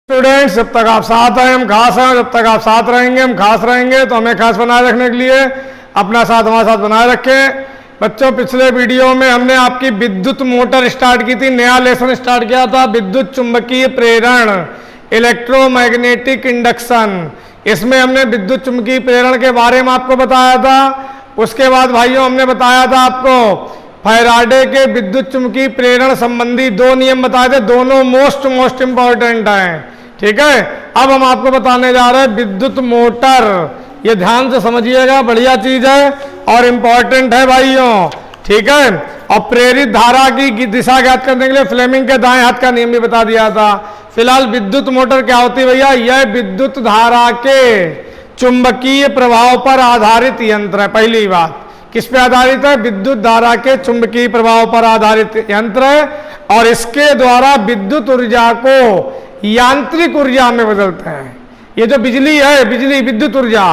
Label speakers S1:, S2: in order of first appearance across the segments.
S1: Students, जब तक आप साथ हैं हम खास हैं, जब तक आप साथ रहेंगे हम खास रहेंगे। तो हमें खास बनाए रखने के लिए अपना साथ हमारे साथ बनाए रखें। बच्चों, पिछले वीडियो में हमने आपकी विद्युत मोटर स्टार्ट की थी, नया लेसन स्टार्ट किया था, विद्युत चुंबकीय प्रेरण, इलेक्ट्रोमैग्नेटिक इंडक्शन। इसमें हमने विद्युत चुंबकीय प्रेरण के बारे में आपको बताया था। उसके बाद भाइयों हमने बताया था आपको फैराडे के विद्युत चुंबकीय प्रेरण संबंधी दो नियम बताए थे, दोनों मोस्ट इंपॉर्टेंट हैं। ठीक है, अब हम आपको बताने जा रहे हैं विद्युत मोटर। ये ध्यान से समझिएगा, बढ़िया चीज है और इंपॉर्टेंट है भाइयों। ठीक है, और प्रेरित धारा की दिशा ज्ञात करने के लिए फ्लेमिंग के दाएं हाथ का नियम भी बता दिया था। फिलहाल विद्युत मोटर क्या होती है भैया? यह विद्युत धारा के चुंबकीय प्रभाव पर आधारित यंत्र है। पहली बात, किस पे आधारित है? विद्युत धारा के चुंबकीय प्रभाव पर आधारित यंत्र है और इसके द्वारा विद्युत ऊर्जा को यांत्रिक ऊर्जा में बदलते हैं। ये जो बिजली है, बिजली विद्युत ऊर्जा,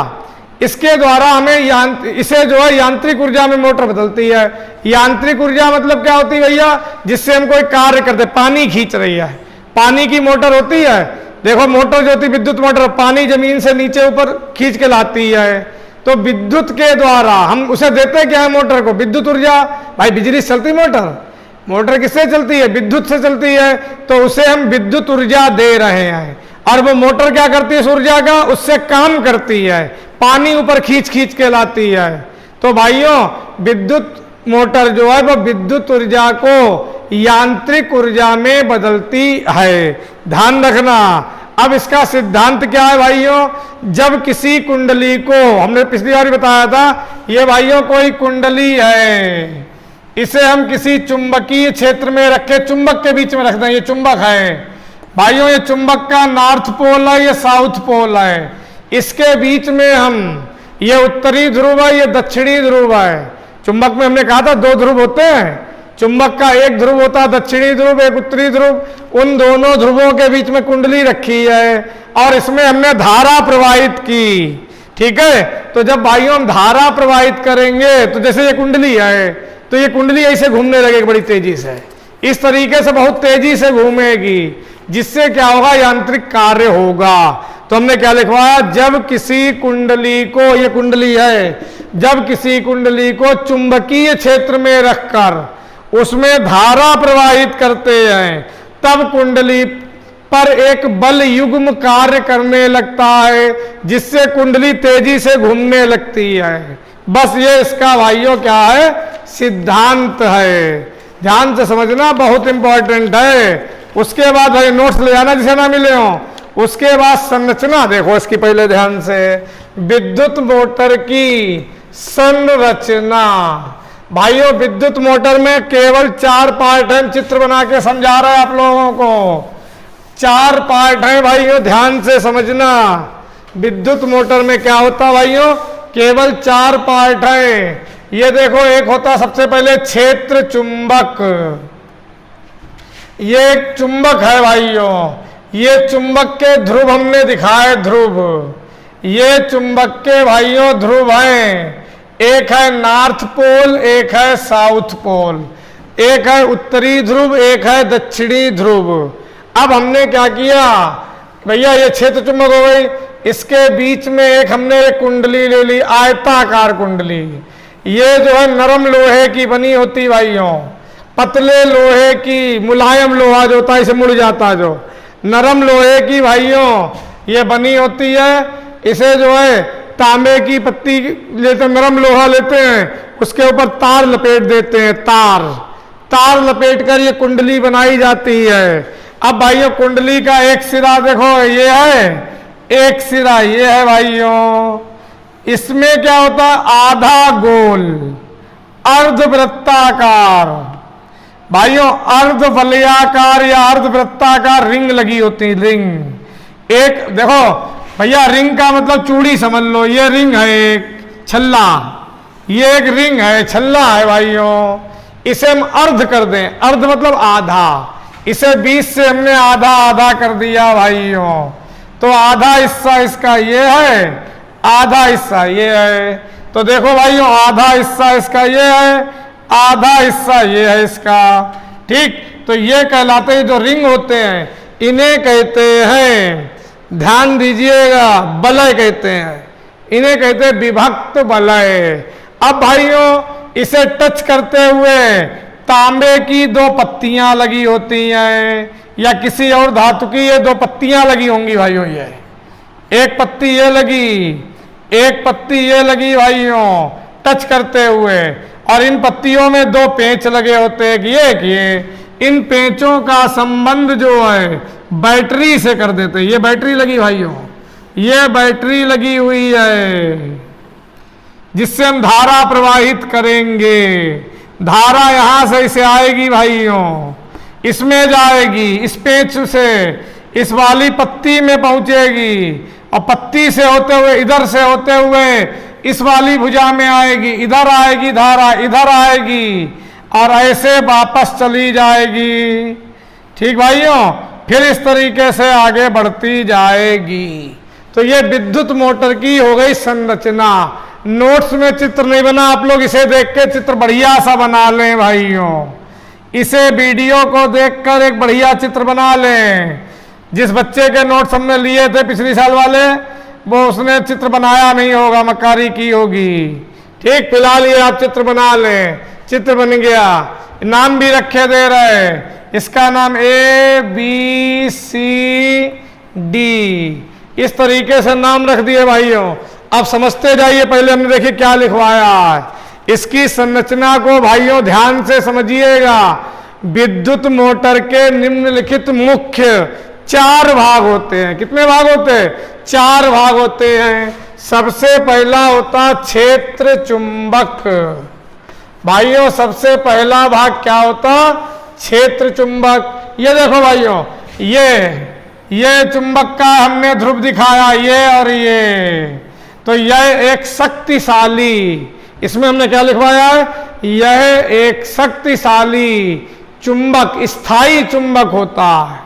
S1: इसके द्वारा हमें इसे जो है यांत्रिक ऊर्जा में मोटर बदलती है। यांत्रिक ऊर्जा मतलब क्या होती है भैया? जिससे हम कोई कार्य करते, पानी खींच रही है, पानी की मोटर होती है। देखो मोटर जो होती है विद्युत मोटर, पानी जमीन से नीचे ऊपर खींच के लाती है। तो विद्युत के द्वारा हम उसे देते क्या है? मोटर को विद्युत ऊर्जा। भाई बिजली से चलती मोटर, मोटर किससे चलती है? विद्युत से चलती है। तो उसे हम विद्युत ऊर्जा दे रहे हैं और वो मोटर क्या करती है? इस ऊर्जा का उससे काम करती है, पानी ऊपर खींच खींच के लाती है। तो भाइयों विद्युत मोटर जो है वो विद्युत ऊर्जा को यांत्रिक ऊर्जा में बदलती है, ध्यान रखना। अब इसका सिद्धांत क्या है भाइयों? जब किसी कुंडली को, हमने पिछली बार बताया था, ये भाइयों कोई कुंडली है, इसे हम किसी चुंबकीय क्षेत्र में रखे, चुंबक के बीच में रख दें। ये चुंबक है भाइयों, ये चुंबक का नॉर्थ पोल है, ये साउथ पोल है। इसके बीच में हम, ये उत्तरी ध्रुव है, ये दक्षिणी ध्रुव है। चुंबक में हमने कहा था दो ध्रुव होते हैं, चुंबक का एक ध्रुव होता है दक्षिणी ध्रुव, एक उत्तरी ध्रुव। उन दोनों ध्रुवों के बीच में कुंडली रखी है और इसमें हमने धारा प्रवाहित की। ठीक है, तो जब भाइयों हम धारा प्रवाहित करेंगे तो जैसे ये कुंडली है, तो ये कुंडली ऐसे घूमने लगेगी बड़ी तेजी से, इस तरीके से बहुत तेजी से घूमेगी, जिससे क्या होगा? यांत्रिक कार्य होगा। तो हमने क्या लिखवाया? जब किसी कुंडली को, ये कुंडली है, जब किसी कुंडली को चुंबकीय क्षेत्र में रखकर उसमें धारा प्रवाहित करते हैं, तब कुंडली पर एक बल युग्म कार्य करने लगता है, जिससे कुंडली तेजी से घूमने लगती है। बस ये इसका भाइयों क्या है? सिद्धांत है। ध्यान से समझना, बहुत इंपॉर्टेंट है। उसके बाद भाई नोट्स ले जाना जिसे ना मिले हो। उसके बाद संरचना देखो इसकी पहले ध्यान से, विद्युत मोटर की संरचना। भाइयों विद्युत मोटर में केवल 4 पार्ट हैं, चित्र बना के समझा रहा है आप लोगों को। 4 पार्ट हैं भाइयों, ध्यान से समझना। विद्युत मोटर में क्या होता है भाइयों? केवल 4 पार्ट हैं। ये देखो, एक होता सबसे पहले क्षेत्र चुंबक। ये एक चुंबक है भाइयों, ये चुंबक के ध्रुव हमने दिखाए, ध्रुव। ये चुंबक के भाइयों ध्रुव हैं, एक है नॉर्थ पोल, एक है साउथ पोल, एक है उत्तरी ध्रुव, एक है दक्षिणी ध्रुव। अब हमने क्या किया भैया? ये क्षेत्र चुंबक हो गई, इसके बीच में एक हमने एक कुंडली ले ली, आयताकार कुंडली। ये जो है नरम लोहे की बनी होती भाइयों, पतले लोहे की, मुलायम लोहा जो होता है इसे मुड़ जाता, जो नरम लोहे की भाइयों ये बनी होती है। इसे जो है तांबे की पत्ती लेते, नरम लोहा लेते हैं, उसके ऊपर तार लपेट देते हैं, तार लपेट कर ये कुंडली बनाई जाती है। अब भाइयों कुंडली का एक सिरा देखो, ये है एक सिरा, ये है भाइयों। इसमें क्या होता है? आधा गोल अर्धवृत्ताकार, भाइयों अर्धवलयाकार या अर्धवृत्ताकार रिंग लगी होती है, रिंग। एक देखो भैया, रिंग का मतलब चूड़ी समझ लो, ये रिंग है एक छल्ला, ये एक रिंग है, छल्ला है भाइयों। इसे हम अर्ध कर दें, अर्ध मतलब आधा, इसे 20 से हमने आधा आधा कर दिया भाइयों। तो आधा हिस्सा इसका ये है, आधा हिस्सा ये है। तो देखो भाइयों, आधा हिस्सा इसका ये है, आधा हिस्सा ये है इसका। ठीक, तो ये कहलाते हैं जो रिंग होते हैं, इन्हें कहते हैं, ध्यान दीजिएगा, बलय कहते हैं, इन्हें कहते हैं विभक्त बलय। अब भाइयों इसे टच करते हुए तांबे की दो पत्तियां लगी होती हैं या किसी और धातु की ये दो पत्तियां लगी होंगी भाइयों। ये एक पत्ती ये लगी, एक पत्ती ये लगी भाइयों टच करते हुए, और इन पत्तियों में दो पेंच लगे होते हैं ये इन पेंचों का संबंध जो है बैटरी से कर देते हैं। ये बैटरी लगी भाइयों, ये बैटरी लगी हुई है जिससे हम धारा प्रवाहित करेंगे। धारा यहां से इसे आएगी भाइयों, इसमें जाएगी, इस पेंच से इस वाली पत्ती में पहुंचेगी और पत्ती से होते हुए इधर से होते हुए इस वाली भुजा में आएगी, इधर आएगी धारा, इधर आएगी और ऐसे वापस चली जाएगी। ठीक भाइयों, फिर इस तरीके से आगे बढ़ती जाएगी। तो ये विद्युत मोटर की हो गई संरचना। नोट्स में चित्र नहीं बना, आप लोग इसे देख के चित्र बढ़िया सा बना लें भाइयों। इसे वीडियो को देखकर एक बढ़िया चित्र बना लें। जिस बच्चे के नोट्स हमने लिए थे पिछली साल वाले, वो उसने चित्र बनाया नहीं होगा, मक्कारी की होगी। ठीक, फिलहाल ये आप चित्र बना लें। चित्र बन गया, नाम भी रखे दे रहे, इसका नाम ABCD, इस तरीके से नाम रख दिए भाइयों। अब समझते जाइए, पहले हमने देखिए क्या लिखवाया है। इसकी संरचना को भाइयों ध्यान से समझिएगा। विद्युत मोटर के निम्नलिखित मुख्य 4 भाग होते हैं। कितने भाग होते हैं? 4 भाग होते हैं। सबसे पहला होता क्षेत्र चुंबक। भाइयों सबसे पहला भाग क्या होता? क्षेत्र चुंबक। ये देखो भाइयों, ये चुंबक का हमने ध्रुव दिखाया, ये और ये। तो यह एक शक्तिशाली, इसमें हमने क्या लिखवाया है? यह एक शक्तिशाली चुंबक, स्थायी चुंबक होता है।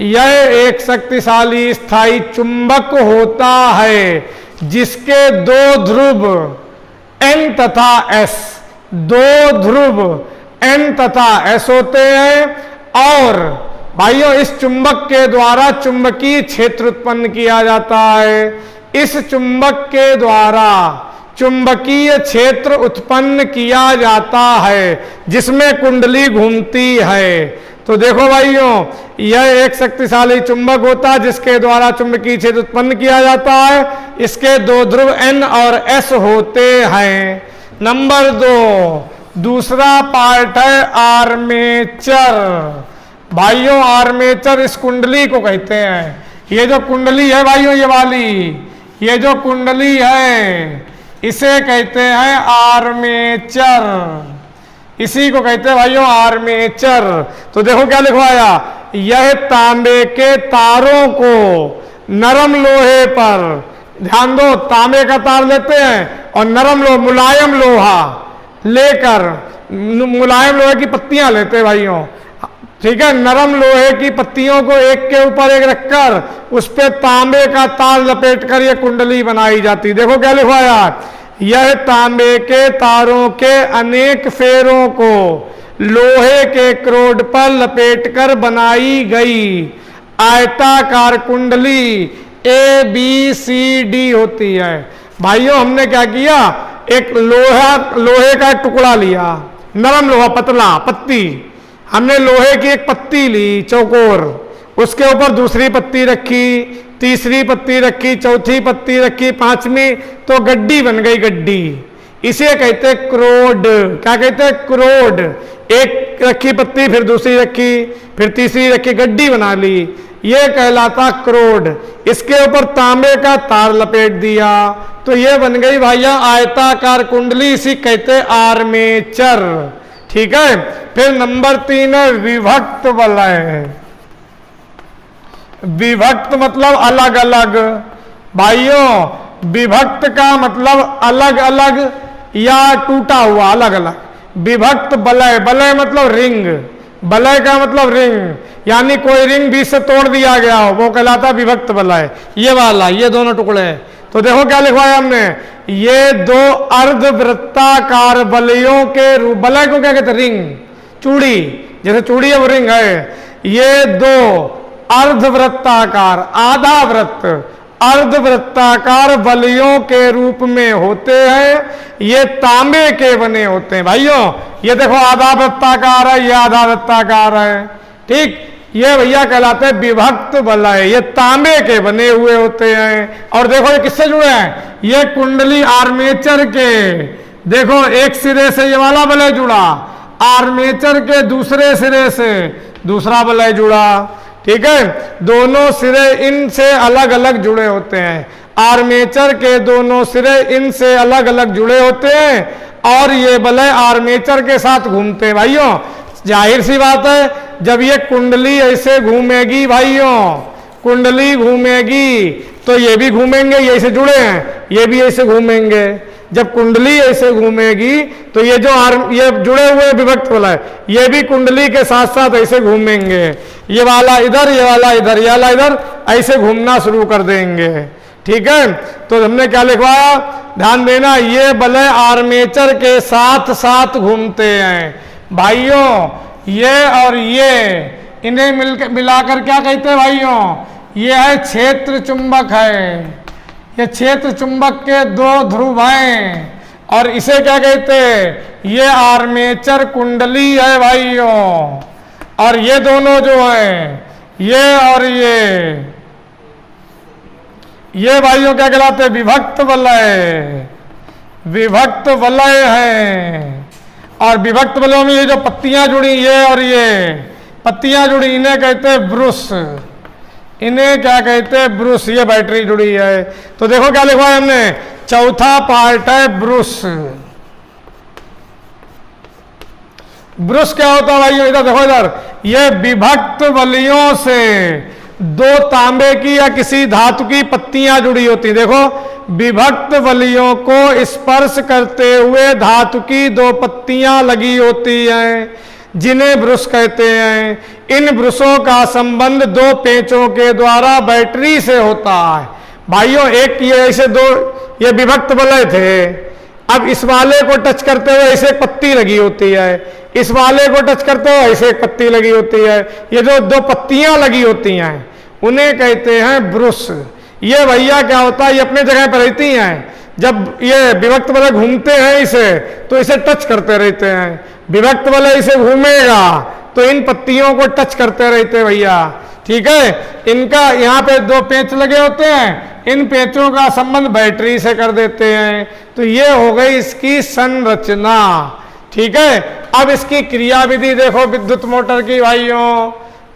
S1: यह एक शक्तिशाली स्थायी चुंबक होता है जिसके 2 ध्रुव N तथा S, 2 ध्रुव N तथा S होते हैं। और भाइयों इस चुंबक के द्वारा चुंबकीय क्षेत्र उत्पन्न किया जाता है। इस चुंबक के द्वारा चुंबकीय क्षेत्र उत्पन्न किया जाता है जिसमें कुंडली घूमती है। तो देखो भाइयों, यह एक शक्तिशाली चुंबक होता है जिसके द्वारा चुंबकीय क्षेत्र उत्पन्न किया जाता है। इसके 2 ध्रुव N और S होते हैं। नंबर 2, दूसरा पार्ट है आर्मेचर। भाइयों आर्मेचर इस कुंडली को कहते हैं। ये जो कुंडली है भाइयों, ये वाली, ये जो कुंडली है इसे कहते हैं आर्मेचर। इसी को कहते हैं भाइयों आर्मेचर। तो देखो क्या लिखवाया, यह तांबे के तारों को नरम लोहे पर, ध्यान दो, तांबे का तार लेते हैं और नरम लोहा, मुलायम लोहा लेकर, मुलायम लोहे की पत्तियां लेते हैं भाइयों, ठीक है। नरम लोहे की पत्तियों को एक के ऊपर एक रखकर उस पे तांबे का तार लपेटकर यह कुंडली बनाई जाती। देखो क्या लिखवाया, यह तांबे के तारों के अनेक फेरों को लोहे के क्रोड पर लपेटकर बनाई गई आयताकार कुंडली ABCD होती है। भाइयों हमने क्या किया, एक लोहे का टुकड़ा लिया, नरम लोहा, पतला पत्ती, हमने लोहे की एक पत्ती ली चौकोर, उसके ऊपर दूसरी पत्ती रखी, तीसरी पत्ती रखी, चौथी पत्ती रखी, 5वीं, तो गड्डी बन गई गड्डी। इसे कहते हैं क्रोड। क्या कहते हैं? क्रोड। एक रखी पत्ती, फिर दूसरी रखी, फिर तीसरी रखी, गड्डी बना ली, ये कहलाता क्रोड। इसके ऊपर तांबे का तार लपेट दिया तो ये बन गई भैया आयताकार कुंडली, इसी कहते आर्मेचर। ठीक है। फिर नंबर 3 है विभक्त वलय। विभक्त मतलब अलग अलग। भाइयों विभक्त का मतलब अलग अलग या टूटा हुआ, अलग अलग। विभक्त वलय, वलय मतलब रिंग, वलय का मतलब रिंग, यानी कोई रिंग बीच से तोड़ दिया गया हो, वो कहलाता विभक्त वलय। ये वाला, ये दोनों टुकड़े। तो देखो क्या लिखवाया हमने, ये 2 अर्धवृत्ताकार वलयों के रूप, वलय को क्या कहते हैं? रिंग, चूड़ी, जैसे चूड़ी है वो रिंग है। ये 2 अर्धवृत्ताकार, आधा वृत्त, अर्धवृत्ताकार बलियों के रूप में होते हैं। ये तांबे के बने होते हैं भाइयों। ये देखो आधा वृत्ताकार है, ये आधा वृत्ताकार है, ठीक। ये भैया कहलाते हैं विभक्त वलय, ये तांबे के बने हुए होते हैं। और देखो ये किससे जुड़े हैं, ये कुंडली आर्मेचर के, देखो एक सिरे से ये वाला वलय जुड़ा, आर्मेचर के दूसरे सिरे से दूसरा वलय जुड़ा, ठीक है। दोनों सिरे इनसे अलग अलग जुड़े होते हैं, आर्मेचर के दोनों सिरे इनसे अलग अलग जुड़े होते हैं और ये वलय आर्मेचर के साथ घूमते हैं भाइयों। जाहिर सी बात है, जब ये कुंडली ऐसे घूमेगी भाइयों, कुंडली घूमेगी तो ये भी घूमेंगे, ये ऐसे जुड़े हैं, ये भी ऐसे घूमेंगे। जब कुंडली ऐसे घूमेगी तो ये जो ये जुड़े हुए विभक्त वलय, ये भी कुंडली के साथ साथ ऐसे घूमेंगे, ये वाला इधर, ये वाला इधर, ये वाला इधर, ऐसे घूमना शुरू कर देंगे, ठीक है। तो हमने क्या लिखवाया, ध्यान देना, ये वलय आर्मेचर के साथ साथ घूमते हैं भाइयों। ये और ये इन्हें मिलाकर क्या कहते हैं भाइयों, ये है क्षेत्र चुंबक है, ये क्षेत्र चुंबक के दो ध्रुव हैं और इसे क्या कहते हैं, ये आर्मेचर कुंडली है भाइयों। और ये दोनों जो हैं, ये और ये भाइयों क्या कहलाते हैं, विभक्त वलय, विभक्त वलय है। और विभक्त वलयों में ये जो पत्तियां जुड़ी, ये और ये पत्तियां जुड़ी, इन्हें कहते हैं ब्रुश, इन्हें क्या कहते हैं, ब्रुश। ये बैटरी जुड़ी है। तो देखो क्या लिखा है हमने, चौथा पार्ट है ब्रुश। ब्रुश क्या होता है भाइयों, इधर देखो, इधर ये विभक्त वलयों से दो तांबे की या किसी धातु की पत्तियां जुड़ी होती, देखो विभक्त वलयों को स्पर्श करते हुए धातु की दो पत्तियां लगी होती हैं, जिन्हें ब्रुश कहते हैं। इन ब्रुशों का संबंध दो पेंचों के द्वारा बैटरी से होता है भाइयों। एक ये ऐसे दो, ये विभक्त वलय थे, अब इस वाले को टच करते हुए ऐसे एक पत्ती लगी होती है, इस वाले को टच करते हुए ऐसे एक पत्ती लगी होती है। ये जो दो पत्तियां लगी होती हैं उन्हें कहते हैं ब्रुश। ये भैया क्या होता है, ये अपने जगह पर रहती हैं, जब ये विभक्त वलय घूमते हैं इसे तो इसे टच करते रहते हैं। विभक्त वलय इसे घूमेगा तो इन पत्तियों को टच करते रहते भैया, ठीक है। इनका यहाँ पे दो पेंच लगे होते हैं, इन पेंचों का संबंध बैटरी से कर देते हैं। तो ये हो गई इसकी संरचना, ठीक है। अब इसकी क्रियाविधि देखो विद्युत मोटर की भाइयों।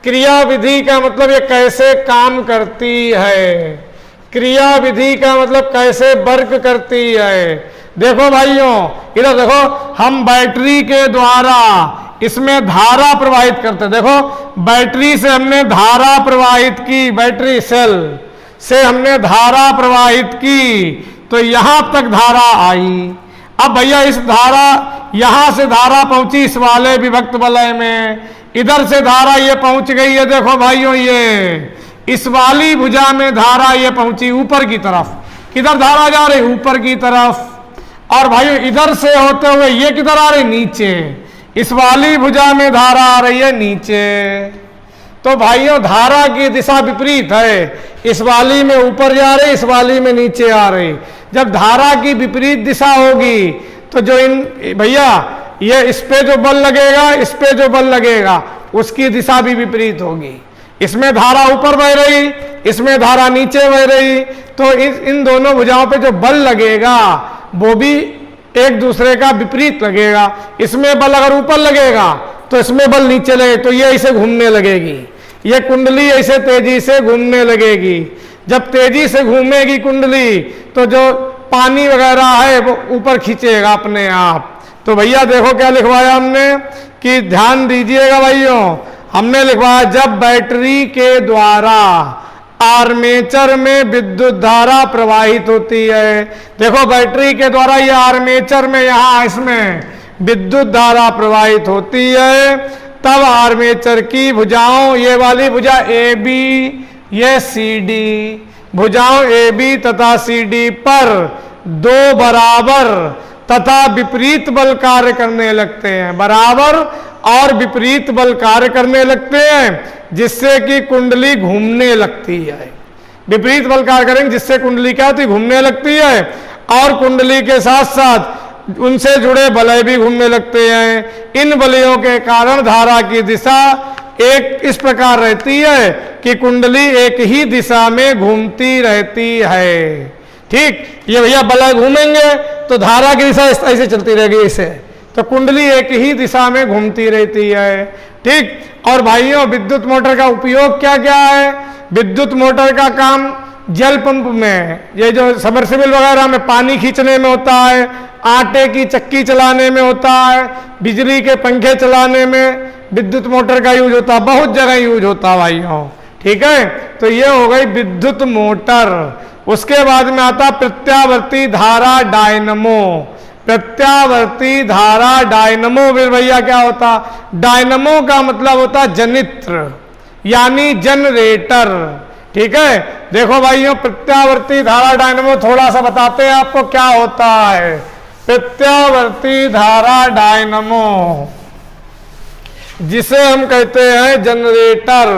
S1: क्रियाविधि का मतलब ये कैसे काम करती है, क्रियाविधि का मतलब कैसे वर्क करती है। देखो भाइयों, इधर देखो, हम बैटरी के द्वारा इसमें धारा प्रवाहित करते, देखो बैटरी से हमने धारा प्रवाहित की, बैटरी सेल से हमने धारा प्रवाहित की तो यहां तक धारा आई। अब भैया इस धारा, यहां से धारा पहुंची इस वाले विभक्त वलय में, इधर से धारा ये पहुंच गई है, देखो भाइयों ये इस वाली भुजा में धारा ये पहुंची ऊपर की तरफ। किधर धारा जा रही, ऊपर की तरफ। और भाइयों इधर से होते हुए ये किधर आ रही, नीचे। इस वाली भुजा में धारा आ रही है नीचे। तो भाइयों धारा की दिशा विपरीत है, इस वाली में ऊपर जा रही, इस वाली में नीचे आ रही। जब धारा की विपरीत दिशा होगी तो जो इन भैया ये इस पे जो बल लगेगा, इस पे जो बल लगेगा उसकी दिशा भी विपरीत होगी। इसमें धारा ऊपर बह रही, इसमें धारा नीचे बह रही, तो इन दोनों भुजाओं पे जो बल लगेगा वो भी एक दूसरे का विपरीत लगेगा। इसमें बल अगर ऊपर लगेगा तो इसमें बल नीचे लगे, तो ये ऐसे घूमने लगेगी, ये कुंडली ऐसे तेजी से घूमने लगेगी। जब तेजी से घूमेगी कुंडली तो जो पानी वगैरह है वो ऊपर खींचेगा अपने आप। तो भैया देखो क्या लिखवाया हमने, कि ध्यान दीजिएगा भाइयों, हमने लिखवाया जब बैटरी के द्वारा आर्मेचर में विद्युत धारा प्रवाहित होती है, देखो बैटरी के द्वारा ये आर्मेचर में यहाँ इसमें विद्युत धारा प्रवाहित होती है, तब आर्मेचर की भुजाओं, ये वाली भुजा ए बी, ये सी डी, भुजाओं ए बी तथा सी डी पर दो बराबर तथा विपरीत बल कार्य करने लगते हैं, बराबर और विपरीत बल कार्य करने लगते हैं, जिससे कि कुंडली घूमने लगती है। विपरीत बल कार्य करेंगे जिससे कुंडली क्या होती है, घूमने लगती है, और कुंडली के साथ साथ उनसे जुड़े बलय भी घूमने लगते हैं। इन बलयों के कारण धारा की दिशा एक इस प्रकार रहती है कि कुंडली एक ही दिशा में घूमती रहती है। ठीक, ये भैया बलय घूमेंगे तो धारा की दिशा ऐसे चलती रहेगी, ऐसे, तो कुंडली एक ही दिशा में घूमती रहती है। ठीक, और भाइयों विद्युत मोटर का उपयोग क्या क्या है? विद्युत मोटर का काम जल पंप में, ये जो सबमर्सिबल वगैरह में पानी खींचने में होता है, आटे की चक्की चलाने में होता है, बिजली के पंखे चलाने में विद्युत मोटर का यूज होता है, बहुत जगह यूज होता है भाइयों। ठीक है, तो ये हो गई विद्युत मोटर। उसके बाद में आता प्रत्यावर्ती धारा डायनमो। प्रत्यावर्ती धारा डायनमो फिर भैया क्या होता? डायनमो का मतलब होता जनित्र यानी जनरेटर। ठीक है, देखो भाइयों प्रत्यावर्ती धारा डायनमो थोड़ा सा बताते हैं आपको क्या होता है। प्रत्यावर्ती धारा डायनमो जिसे हम कहते हैं जनरेटर।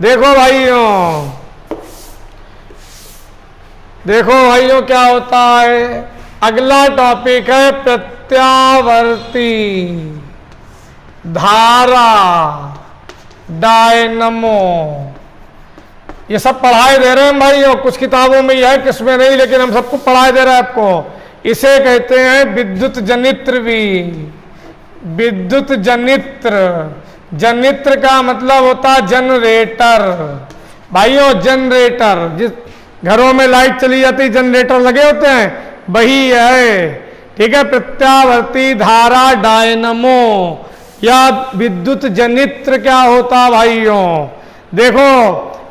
S1: देखो भाइयों क्या होता है, अगला टॉपिक है प्रत्यावर्ती धारा डायनमो। ये सब पढ़ाई दे रहे हैं भाइयों, कुछ किताबों में यह है, किसमें नहीं, लेकिन हम सबको पढ़ाई दे रहे हैं आपको। इसे कहते हैं विद्युत जनित्र भी। विद्युत जनित्र, जनित्र का मतलब होता है जनरेटर। भाइयों जनरेटर, जिस घरों में लाइट चली जाती जनरेटर लगे होते हैं, वही है। ठीक है, प्रत्यावर्ती धारा डायनमो या विद्युत जनित्र क्या होता भाइयों? देखो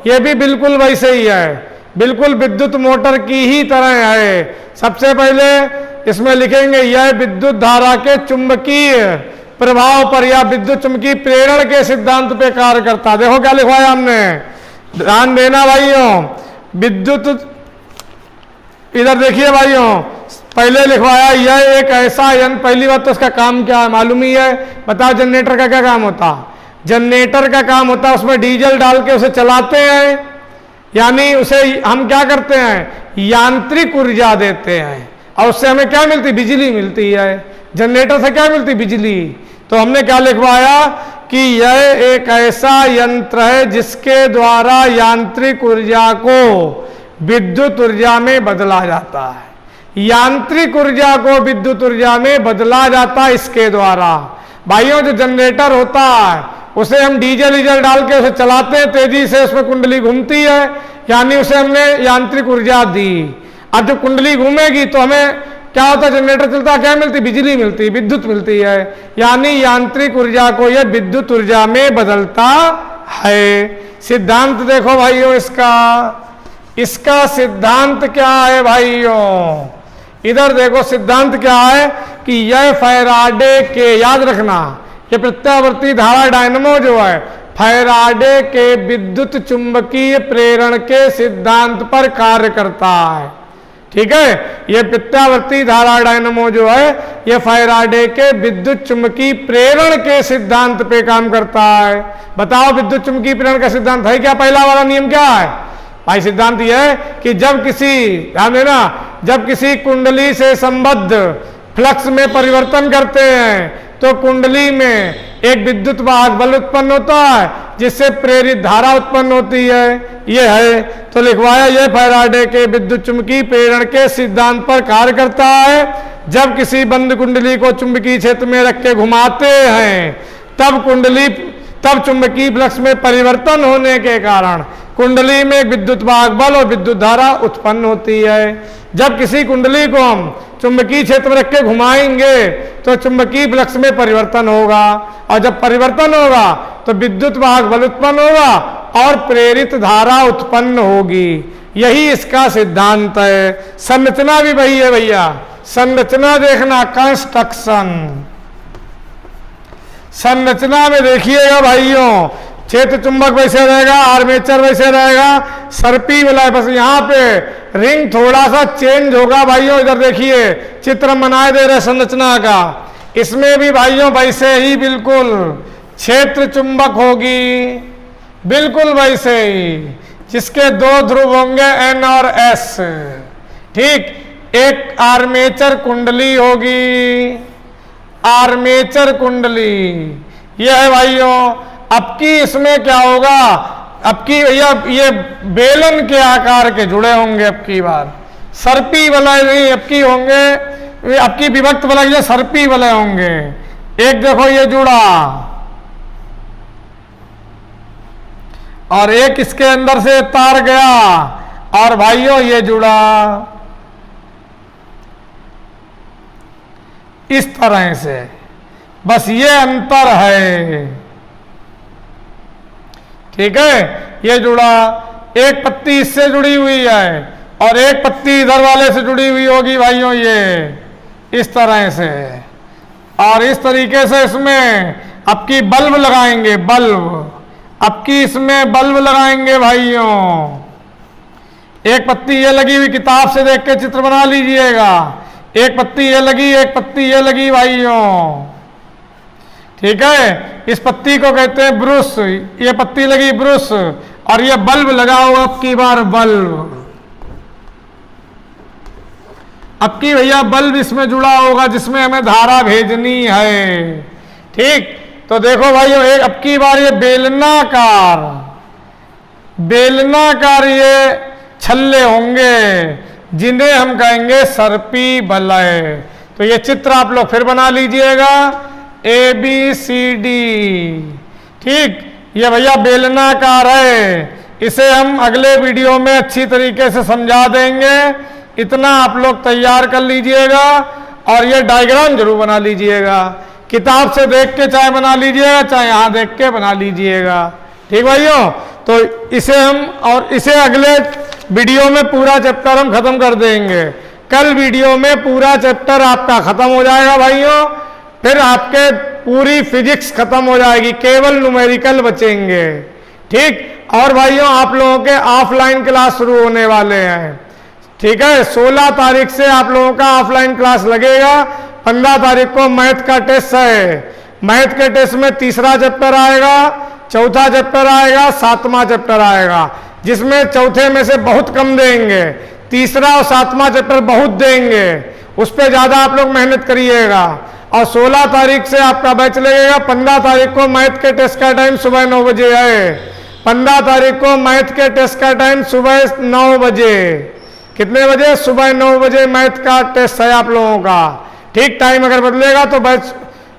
S1: ये भी बिल्कुल वैसे ही है, बिल्कुल विद्युत मोटर की ही तरह है। सबसे पहले इसमें लिखेंगे यह विद्युत धारा के चुंबकीय प्रभाव पर या विद्युत चुंबकीय प्रेरण के सिद्धांत पे कार्य करता। देखो क्या लिखवाया हमने, ध्यान देना भाइयों। विद्युत, इधर देखिए भाइयों, पहले लिखवाया यह एक ऐसा यंत्र। पहली बात तो इसका काम क्या है मालूम ही है, बताओ जनरेटर का क्या काम होता? जनरेटर का काम होता है उसमें डीजल डाल के उसे चलाते हैं, यानी उसे हम क्या करते हैं, यांत्रिक ऊर्जा देते हैं, और उससे हमें क्या मिलती? बिजली मिलती है। जनरेटर से क्या मिलती? बिजली। तो हमने क्या लिखवाया कि यह एक ऐसा यंत्र है जिसके द्वारा यांत्रिक ऊर्जा को विद्युत ऊर्जा में बदला जाता है। यांत्रिक ऊर्जा को विद्युत ऊर्जा में बदला जाता है इसके द्वारा। भाइयों जो जनरेटर होता है उसे हम डीजल डाल के उसे चलाते हैं, तेजी से उसमें कुंडली घूमती है, यानी उसे हमने यांत्रिक ऊर्जा दी। अब जब कुंडली घूमेगी तो हमें क्या होता है, जनरेटर चलता है, क्या मिलती? बिजली मिलती, विद्युत मिलती है, यानी यांत्रिक ऊर्जा को यह विद्युत ऊर्जा में बदलता है। सिद्धांत देखो भाइयों इसका सिद्धांत क्या है भाइयों? इधर देखो सिद्धांत क्या है कि यह फैराडे के, याद रखना ये प्रत्यावर्ती धारा डायनमो जो है फैराडे के विद्युत चुंबकीय प्रेरण के सिद्धांत पर कार्य करता है। ठीक है, ये प्रत्यावर्ती धारा डायनमो जो है ये फैराडे के विद्युत चुंबकीय प्रेरण के सिद्धांत पे काम करता है। बताओ विद्युत चुंबकीय प्रेरण का सिद्धांत है क्या? पहला वाला नियम क्या है भाई? सिद्धांत यह है कि जब किसी, ध्यान देना, जब किसी कुंडली से संबद्ध फ्लक्स में परिवर्तन करते हैं तो कुंडली में एक विद्युत वाहक बल उत्पन्न होता है जिससे प्रेरित धारा उत्पन्न होती है। ये है, तो लिखवाया यह फैराडे के विद्युत चुंबकीय प्रेरण के सिद्धांत पर कार्य करता है। जब किसी बंद कुंडली को चुंबकीय क्षेत्र में रख के घुमाते हैं तब चुंबकीय फ्लक्स में परिवर्तन होने के कारण कुंडली में विद्युत वाहक बल और विद्युत धारा उत्पन्न होती है। जब किसी कुंडली को हम चुंबकीय क्षेत्र में रख के घुमाएंगे तो चुंबकीय फ्लक्स में परिवर्तन होगा, और जब परिवर्तन होगा तो विद्युत वाहक बल उत्पन्न होगा और प्रेरित धारा उत्पन्न होगी। यही इसका सिद्धांत है। संरचना भी वही है भैया, संरचना देखना, कंस्ट्रक्शन। संरचना में देखिएगा भाइयों, क्षेत्र चुंबक वैसे रहेगा, आर्मेचर वैसे रहेगा, सर्पी वाला है, बस यहाँ पे रिंग थोड़ा सा चेंज होगा भाइयों। इधर देखिए चित्र बनाए दे रहे संरचना का, इसमें भी भाइयों वैसे ही बिल्कुल क्षेत्र चुंबक होगी, बिल्कुल वैसे ही, जिसके दो ध्रुव होंगे N और S। ठीक, एक आर्मेचर कुंडली होगी, आर्मेचर कुंडली यह है भाइयों। अब की इसमें क्या होगा, अब की भैया ये बेलन के आकार के जुड़े होंगे, अब की बार सर्पी वलय नहीं, अब की होंगे, अब की विभक्त वलय ये सर्पी वलय होंगे। एक देखो ये जुड़ा और एक इसके अंदर से तार गया और भाइयों ये जुड़ा इस तरह से, बस ये अंतर है। ठीक है, ये जुड़ा, एक पत्ती इससे जुड़ी हुई है और एक पत्ती इधर वाले से जुड़ी हुई होगी भाइयों, ये इस तरह से। और इस तरीके से इसमें अब की बल्ब लगाएंगे, बल्ब, अब की इसमें बल्ब लगाएंगे भाइयों। एक पत्ती ये लगी हुई, किताब से देख के चित्र बना लीजिएगा। एक पत्ती ये लगी, एक पत्ती ये लगी भाइयों। ठीक है, इस पत्ती को कहते हैं ब्रुश, ये पत्ती लगी ब्रुश और ये बल्ब लगा हुआ अब की बार बल्ब। अब की भैया बल्ब इसमें जुड़ा होगा जिसमें हमें धारा भेजनी है। ठीक, तो देखो भाइयों, एक अब की बार ये बेलनाकार, बेलनाकार ये छल्ले होंगे जिन्हें हम कहेंगे सर्पी वलय। तो ये चित्र आप लोग फिर बना लीजिएगा, ABCD। ठीक, ये भैया बेलनाकार है, इसे हम अगले वीडियो में अच्छी तरीके से समझा देंगे। इतना आप लोग तैयार कर लीजिएगा और ये डायग्राम जरूर बना लीजिएगा। किताब से देख के चाहे बना लीजिएगा, चाहे यहाँ देख के बना लीजिएगा। ठीक भाइयों, तो इसे हम और इसे अगले वीडियो में पूरा चैप्टर हम खत्म कर देंगे। कल वीडियो में पूरा चैप्टर आपका खत्म हो जाएगा भाइयों, फिर आपके पूरी फिजिक्स खत्म हो जाएगी, केवल न्यूमेरिकल बचेंगे। ठीक, और भाइयों आप लोगों के ऑफलाइन क्लास शुरू होने वाले हैं। ठीक है, 16 तारीख से आप लोगों का ऑफलाइन क्लास लगेगा। 15 तारीख को मैथ का टेस्ट है। मैथ के टेस्ट में तीसरा चैप्टर आएगा, चौथा चैप्टर आएगा, 7वां चैप्टर आएगा, जिसमें चौथे में से बहुत कम देंगे, तीसरा और 7वां चैप्टर बहुत देंगे। उस पर ज़्यादा आप लोग मेहनत करिएगा। और 16 तारीख से आपका बैच लगेगा। 15 तारीख को मैथ के टेस्ट का टाइम सुबह 9 बजे है। 15 तारीख को मैथ के टेस्ट का टाइम सुबह 9 बजे। कितने बजे? सुबह 9 बजे मैथ का टेस्ट है आप लोगों का। ठीक, टाइम अगर बदलेगा तो बैच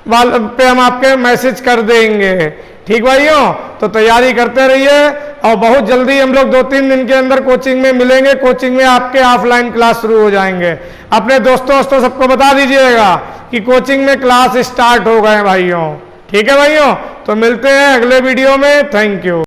S1: वाले पे हम आपके मैसेज कर देंगे। ठीक भाइयों, तो तैयारी करते रहिए और बहुत जल्दी हम लोग 2-3 दिन के अंदर कोचिंग में मिलेंगे। कोचिंग में आपके ऑफलाइन क्लास शुरू हो जाएंगे। अपने दोस्तों सबको बता दीजिएगा कि कोचिंग में क्लास स्टार्ट हो गए भाइयों। ठीक है भाइयों, तो मिलते हैं अगले वीडियो में। Thank you.